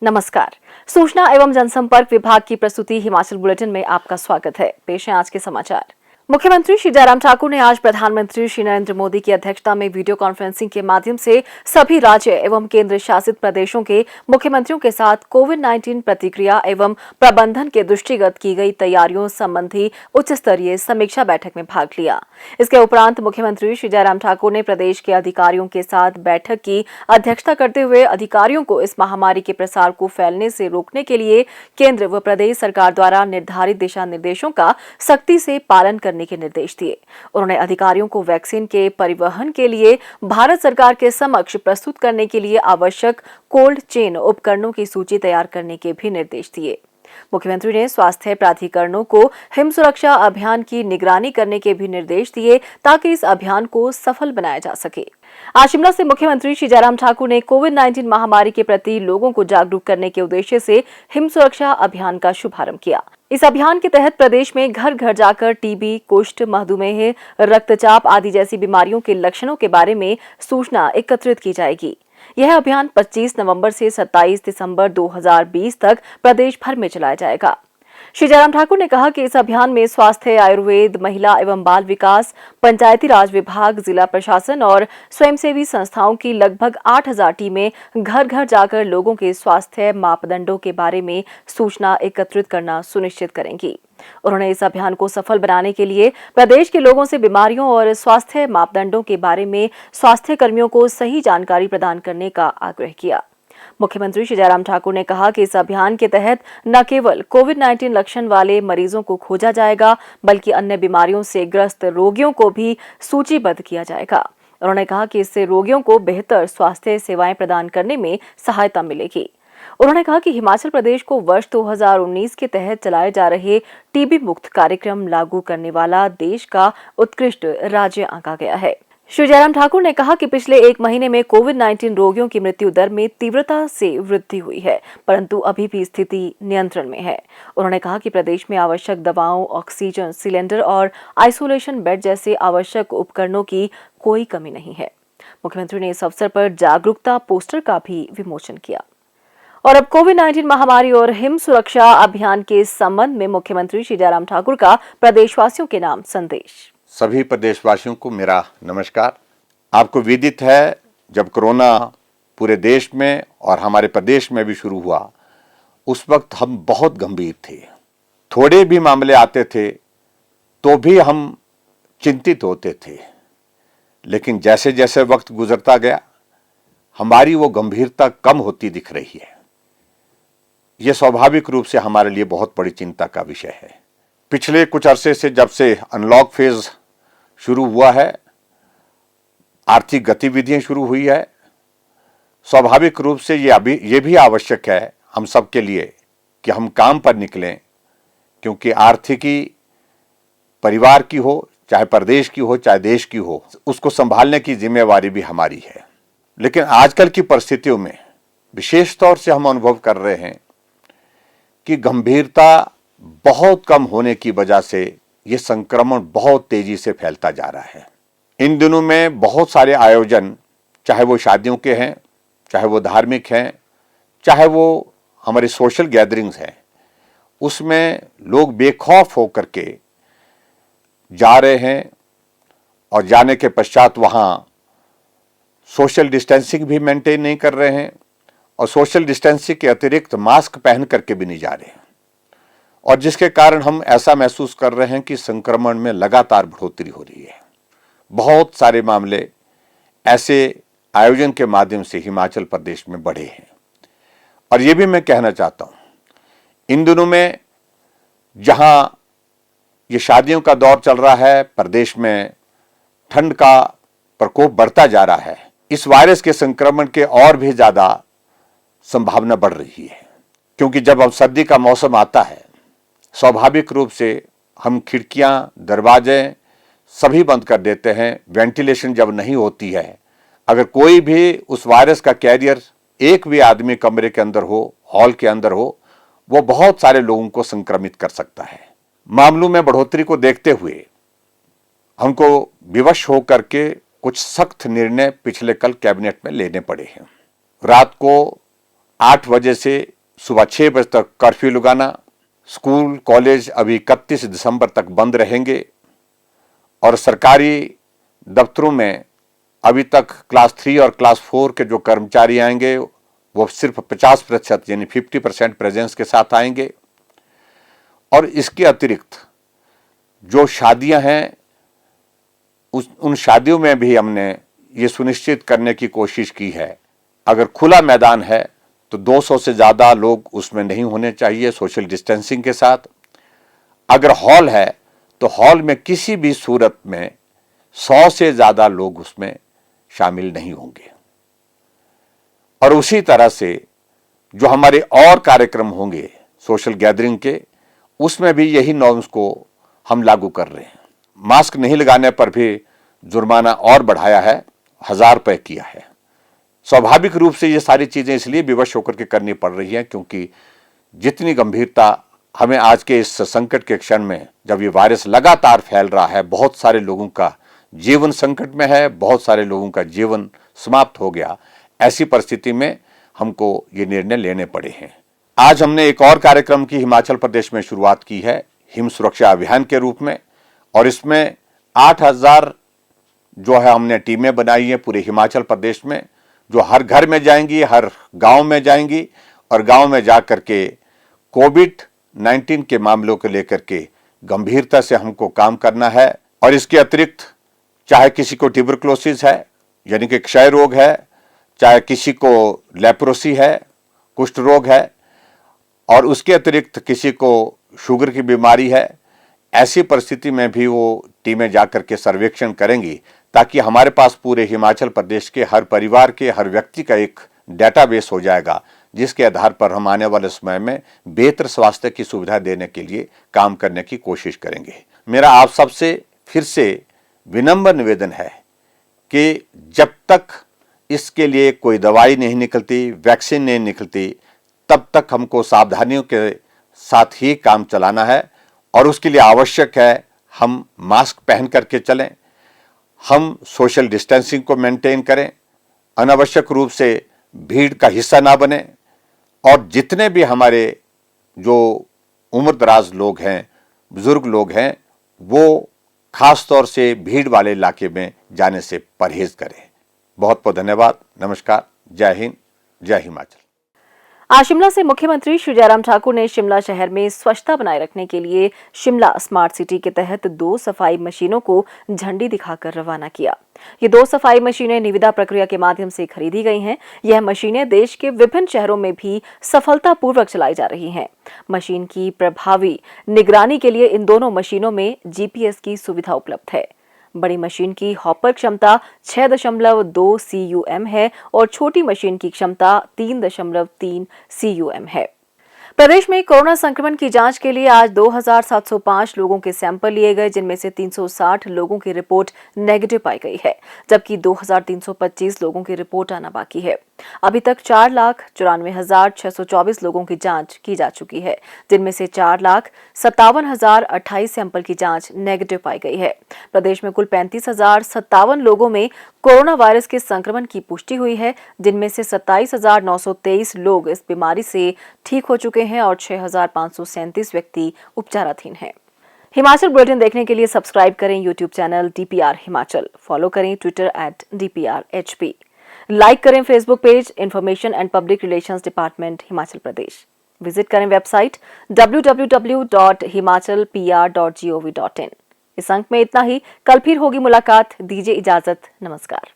नमस्कार। सूचना एवं जनसंपर्क विभाग की प्रस्तुति हिमाचल बुलेटिन में आपका स्वागत है। पेश है आज के समाचार। मुख्यमंत्री श्री जयराम ठाकुर ने आज प्रधानमंत्री श्री नरेंद्र मोदी की अध्यक्षता में वीडियो कॉन्फ्रेंसिंग के माध्यम से सभी राज्य एवं केंद्र शासित प्रदेशों के मुख्यमंत्रियों के साथ कोविड-19 प्रतिक्रिया एवं प्रबंधन के दृष्टिगत की गई तैयारियों संबंधी उच्च स्तरीय समीक्षा बैठक में भाग लिया। इसके उपरांत मुख्यमंत्री श्री जयराम ठाकुर ने प्रदेश के अधिकारियों के साथ बैठक की अध्यक्षता करते हुए अधिकारियों को इस महामारी के प्रसार को फैलने से रोकने के लिए केंद्र व प्रदेश सरकार द्वारा निर्धारित दिशा निर्देशों का सख्ती से पालन करने के निर्देश दिए। उन्होंने अधिकारियों को वैक्सीन के परिवहन के लिए भारत सरकार के समक्ष प्रस्तुत करने के लिए आवश्यक कोल्ड चेन उपकरणों की सूची तैयार करने के भी निर्देश दिए। मुख्यमंत्री ने स्वास्थ्य प्राधिकरणों को हिम सुरक्षा अभियान की निगरानी करने के भी निर्देश दिए ताकि इस अभियान को सफल बनाया जा सके। आज शिमला से मुख्यमंत्री श्री जयराम ठाकुर ने कोविड-19 महामारी के प्रति लोगों को जागरूक करने के उद्देश्य से हिम सुरक्षा अभियान का शुभारंभ किया। इस अभियान के तहत प्रदेश में घर घर जाकर टीबी, कुष्ठ, मधुमेह, रक्तचाप आदि जैसी बीमारियों के लक्षणों के बारे में सूचना एकत्रित की जाएगी। यह अभियान 25 नवंबर से 27 दिसंबर 2020 तक प्रदेश भर में चलाया जाएगा। श्री जयराम ठाकुर ने कहा कि इस अभियान में स्वास्थ्य, आयुर्वेद, महिला एवं बाल विकास, पंचायती राज विभाग, जिला प्रशासन और स्वयंसेवी संस्थाओं की लगभग 8000 टीमें घर घर जाकर लोगों के स्वास्थ्य मापदंडों के बारे में सूचना एकत्रित करना सुनिश्चित करेंगी। उन्होंने इस अभियान को सफल बनाने के लिए प्रदेश के लोगों से बीमारियों और स्वास्थ्य मापदंडों के बारे में स्वास्थ्य कर्मियों को सही जानकारी प्रदान करने का आग्रह किया। मुख्यमंत्री श्री जयराम ठाकुर ने कहा कि इस अभियान के तहत न केवल कोविड-19 लक्षण वाले मरीजों को खोजा जाएगा, बल्कि अन्य बीमारियों से ग्रस्त रोगियों को भी सूचीबद्ध किया जाएगा। उन्होंने कहा कि इससे रोगियों को बेहतर स्वास्थ्य सेवाएं प्रदान करने में सहायता मिलेगी। उन्होंने कहा कि हिमाचल प्रदेश को वर्ष 2019 के तहत चलाए जा रहे टीबी मुक्त कार्यक्रम लागू करने वाला देश का उत्कृष्ट राज्य आंका गया है। श्री जयराम ठाकुर ने कहा कि पिछले एक महीने में कोविड-19 रोगियों की मृत्यु दर में तीव्रता से वृद्धि हुई है, परंतु अभी भी स्थिति नियंत्रण में है। उन्होंने कहा कि प्रदेश में आवश्यक दवाओं, ऑक्सीजन सिलेंडर और आइसोलेशन बेड जैसे आवश्यक उपकरणों की कोई कमी नहीं है। मुख्यमंत्री ने इस अवसर पर जागरूकता पोस्टर का भी विमोचन किया। और अब कोविड-19 महामारी और हिम सुरक्षा अभियान के संबंध में मुख्यमंत्री श्री जयराम ठाकुर का प्रदेशवासियों के नाम संदेश। सभी प्रदेशवासियों को मेरा नमस्कार। आपको विदित है, जब कोरोना पूरे देश में और हमारे प्रदेश में भी शुरू हुआ, उस वक्त हम बहुत गंभीर थे। थोड़े भी मामले आते थे तो भी हम चिंतित होते थे, लेकिन जैसे जैसे वक्त गुजरता गया हमारी वो गंभीरता कम होती दिख रही है। ये स्वाभाविक रूप से हमारे लिए बहुत बड़ी चिंता का विषय है। पिछले कुछ अरसे से, जब से अनलॉक फेज शुरू हुआ है, आर्थिक गतिविधियां शुरू हुई है, स्वाभाविक रूप से ये भी आवश्यक है हम सब के लिए कि हम काम पर निकलें, क्योंकि आर्थिकी परिवार की हो, चाहे प्रदेश की हो, चाहे देश की हो, उसको संभालने की जिम्मेवारी भी हमारी है। लेकिन आजकल की परिस्थितियों में विशेष तौर से हम अनुभव कर रहे हैं कि गंभीरता बहुत कम होने की वजह से ये संक्रमण बहुत तेजी से फैलता जा रहा है। इन दिनों में बहुत सारे आयोजन, चाहे वो शादियों के हैं, चाहे वो धार्मिक हैं, चाहे वो हमारे सोशल गैदरिंग्स हैं, उसमें लोग बेखौफ होकर के जा रहे हैं और जाने के पश्चात वहाँ सोशल डिस्टेंसिंग भी मेंटेन नहीं कर रहे हैं और सोशल डिस्टेंसिंग के अतिरिक्त मास्क पहन करके भी नहीं जा रहे हैं, और जिसके कारण हम ऐसा महसूस कर रहे हैं कि संक्रमण में लगातार बढ़ोतरी हो रही है। बहुत सारे मामले ऐसे आयोजन के माध्यम से हिमाचल प्रदेश में बढ़े हैं। और ये भी मैं कहना चाहता हूँ, इन दिनों में जहाँ ये शादियों का दौर चल रहा है, प्रदेश में ठंड का प्रकोप बढ़ता जा रहा है, इस वायरस के संक्रमण के और भी ज़्यादा संभावना बढ़ रही है। क्योंकि जब अब सर्दी का मौसम आता है, स्वाभाविक रूप से हम खिड़कियां, दरवाजे सभी बंद कर देते हैं। वेंटिलेशन जब नहीं होती है, अगर कोई भी उस वायरस का कैरियर एक भी आदमी कमरे के अंदर हो, हॉल के अंदर हो, वो बहुत सारे लोगों को संक्रमित कर सकता है। मामलों में बढ़ोतरी को देखते हुए हमको विवश होकर के कुछ सख्त निर्णय पिछले कल कैबिनेट में लेने पड़े हैं। रात को 8 बजे से सुबह 6 बजे तक कर्फ्यू लगाना, स्कूल कॉलेज अभी 31 दिसंबर तक बंद रहेंगे और सरकारी दफ्तरों में अभी तक क्लास 3 और क्लास 4 के जो कर्मचारी आएंगे वो सिर्फ 50% यानी 50% प्रेजेंस के साथ आएंगे। और इसके अतिरिक्त जो शादियां हैं उन शादियों में भी हमने ये सुनिश्चित करने की कोशिश की है, अगर खुला मैदान है तो 200 से ज़्यादा लोग उसमें नहीं होने चाहिए सोशल डिस्टेंसिंग के साथ। अगर हॉल है तो हॉल में किसी भी सूरत में 100 से ज़्यादा लोग उसमें शामिल नहीं होंगे। और उसी तरह से जो हमारे और कार्यक्रम होंगे सोशल गैदरिंग के, उसमें भी यही नॉर्म्स को हम लागू कर रहे हैं। मास्क नहीं लगाने पर भी जुर्माना और बढ़ाया है, 1000 रुपये किया है। स्वाभाविक रूप से ये सारी चीज़ें इसलिए विवश होकर के करनी पड़ रही हैं क्योंकि जितनी गंभीरता हमें आज के इस संकट के क्षण में, जब ये वायरस लगातार फैल रहा है, बहुत सारे लोगों का जीवन संकट में है, बहुत सारे लोगों का जीवन समाप्त हो गया, ऐसी परिस्थिति में हमको ये निर्णय लेने पड़े हैं। आज हमने एक और कार्यक्रम की हिमाचल प्रदेश में शुरुआत की है हिम सुरक्षा अभियान के रूप में, और इसमें 8000 जो है हमने टीमें बनाई हैं पूरे हिमाचल प्रदेश में, जो हर घर में जाएंगी, हर गांव में जाएंगी और गांव में जा करके कोविड-19 के मामलों को लेकर के गंभीरता से हमको काम करना है। और इसके अतिरिक्त चाहे किसी को ट्यूबरक्लोसिस है यानी कि क्षय रोग है, चाहे किसी को लेप्रोसी है, कुष्ठ रोग है, और उसके अतिरिक्त किसी को शुगर की बीमारी है, ऐसी परिस्थिति में भी वो टीमें जाकर के सर्वेक्षण करेंगी ताकि हमारे पास पूरे हिमाचल प्रदेश के हर परिवार के हर व्यक्ति का एक डेटाबेस हो जाएगा, जिसके आधार पर हम आने वाले समय में बेहतर स्वास्थ्य की सुविधा देने के लिए काम करने की कोशिश करेंगे। मेरा आप सबसे फिर से विनम्र निवेदन है कि जब तक इसके लिए कोई दवाई नहीं निकलती, वैक्सीन नहीं निकलती, तब तक हमको सावधानियों के साथ ही काम चलाना है। और उसके लिए आवश्यक है हम मास्क पहन करके चलें, हम सोशल डिस्टेंसिंग को मेंटेन करें, अनावश्यक रूप से भीड़ का हिस्सा ना बने, और जितने भी हमारे जो उम्रदराज लोग हैं, बुजुर्ग लोग हैं, वो खास तौर से भीड़ वाले इलाके में जाने से परहेज करें। बहुत बहुत धन्यवाद। नमस्कार। जय हिंद, जय हिमाचल। आज शिमला से मुख्यमंत्री श्री जयराम ठाकुर ने शिमला शहर में स्वच्छता बनाए रखने के लिए शिमला स्मार्ट सिटी के तहत 2 सफाई मशीनों को झंडी दिखाकर रवाना किया। ये 2 सफाई मशीनें निविदा प्रक्रिया के माध्यम से खरीदी गई हैं। यह मशीनें देश के विभिन्न शहरों में भी सफलतापूर्वक चलाई जा रही हैं। मशीन की प्रभावी निगरानी के लिए इन दोनों मशीनों में जीपीएस की सुविधा उपलब्ध है। बड़ी मशीन की हॉपर क्षमता 6.2 CUM है और छोटी मशीन की क्षमता 3.3 CUM है। प्रदेश में कोरोना संक्रमण की जांच के लिए आज 2705 लोगों के सैंपल लिए गए, जिनमें से 360 लोगों की रिपोर्ट नेगेटिव पाई गई है, जबकि 2325 लोगों की रिपोर्ट आना बाकी है। अभी तक 4,94,624 लोगों की जांच की जा चुकी है, जिनमें से 4,57,028 सैंपल की जांच नेगेटिव पाई गई है। प्रदेश में कुल 35,057 लोगों में कोरोना वायरस के संक्रमण की पुष्टि हुई है, जिनमें से 27,923 लोग इस बीमारी से ठीक हो चुके हैं और 6,537 व्यक्ति उपचाराधीन हैं। हिमाचल बुलेटिन देखने के लिए सब्सक्राइब करें YouTube channel DPR Himachal, follow करें ट्विटर @DPRHP, लाइक करें Facebook page information and public relations department Himachal Pradesh, visit करें वेबसाइट www.himachalpr.gov.in। इस अंक में इतना ही, कल फिर होगी मुलाकात। दीजिए इजाजत, नमस्कार।